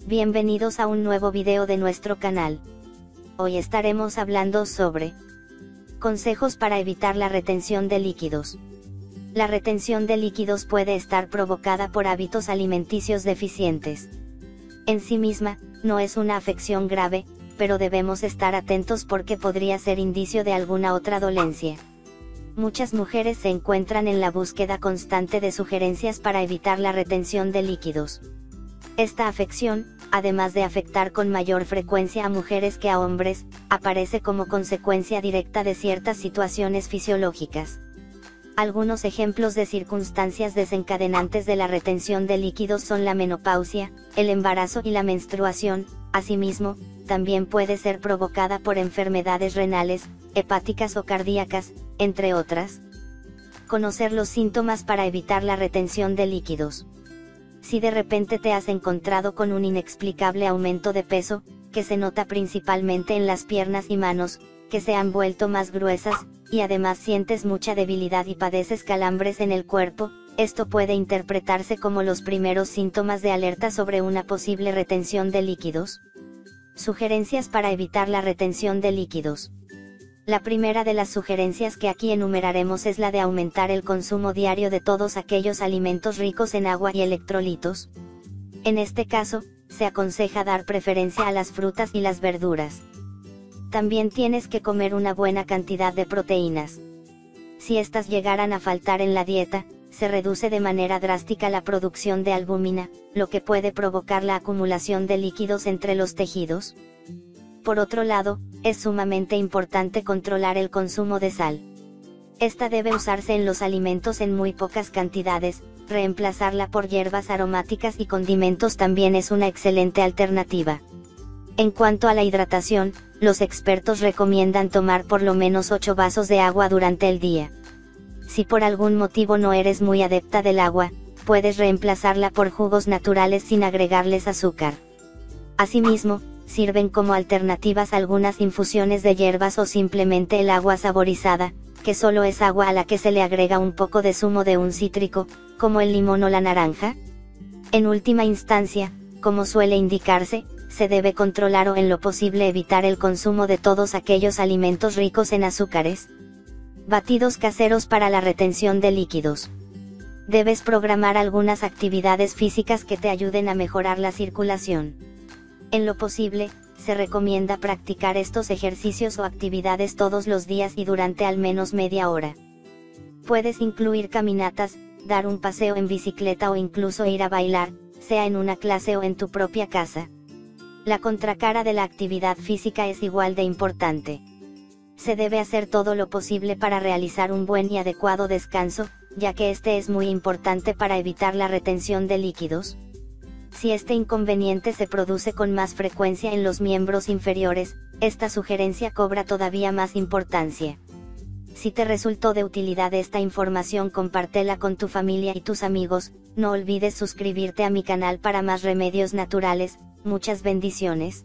Bienvenidos a un nuevo video de nuestro canal. Hoy estaremos hablando sobre consejos para evitar la retención de líquidos. La retención de líquidos puede estar provocada por hábitos alimenticios deficientes. En sí misma, no es una afección grave, pero debemos estar atentos porque podría ser indicio de alguna otra dolencia. Muchas mujeres se encuentran en la búsqueda constante de sugerencias para evitar la retención de líquidos. Esta afección, además de afectar con mayor frecuencia a mujeres que a hombres, aparece como consecuencia directa de ciertas situaciones fisiológicas. Algunos ejemplos de circunstancias desencadenantes de la retención de líquidos son la menopausia, el embarazo y la menstruación. Asimismo, también puede ser provocada por enfermedades renales, hepáticas o cardíacas, entre otras. Conocer los síntomas para evitar la retención de líquidos. Si de repente te has encontrado con un inexplicable aumento de peso, que se nota principalmente en las piernas y manos, que se han vuelto más gruesas, y además sientes mucha debilidad y padeces calambres en el cuerpo, esto puede interpretarse como los primeros síntomas de alerta sobre una posible retención de líquidos. Sugerencias para evitar la retención de líquidos. La primera de las sugerencias que aquí enumeraremos es la de aumentar el consumo diario de todos aquellos alimentos ricos en agua y electrolitos. En este caso, se aconseja dar preferencia a las frutas y las verduras. También tienes que comer una buena cantidad de proteínas. Si estas llegaran a faltar en la dieta, se reduce de manera drástica la producción de albúmina, lo que puede provocar la acumulación de líquidos entre los tejidos. Por otro lado, es sumamente importante controlar el consumo de sal. Esta debe usarse en los alimentos en muy pocas cantidades, reemplazarla por hierbas aromáticas y condimentos también es una excelente alternativa. En cuanto a la hidratación, los expertos recomiendan tomar por lo menos 8 vasos de agua durante el día. Si por algún motivo no eres muy adepta del agua, puedes reemplazarla por jugos naturales sin agregarles azúcar. Asimismo, sirven como alternativas algunas infusiones de hierbas o simplemente el agua saborizada, que solo es agua a la que se le agrega un poco de zumo de un cítrico, como el limón o la naranja. En última instancia, como suele indicarse, se debe controlar o en lo posible evitar el consumo de todos aquellos alimentos ricos en azúcares. Batidos caseros para la retención de líquidos. Debes programar algunas actividades físicas que te ayuden a mejorar la circulación. En lo posible, se recomienda practicar estos ejercicios o actividades todos los días y durante al menos media hora. Puedes incluir caminatas, dar un paseo en bicicleta o incluso ir a bailar, sea en una clase o en tu propia casa. La contracara de la actividad física es igual de importante. Se debe hacer todo lo posible para realizar un buen y adecuado descanso, ya que este es muy importante para evitar la retención de líquidos. Si este inconveniente se produce con más frecuencia en los miembros inferiores, esta sugerencia cobra todavía más importancia. Si te resultó de utilidad esta información, compártela con tu familia y tus amigos. No olvides suscribirte a mi canal para más remedios naturales. Muchas bendiciones.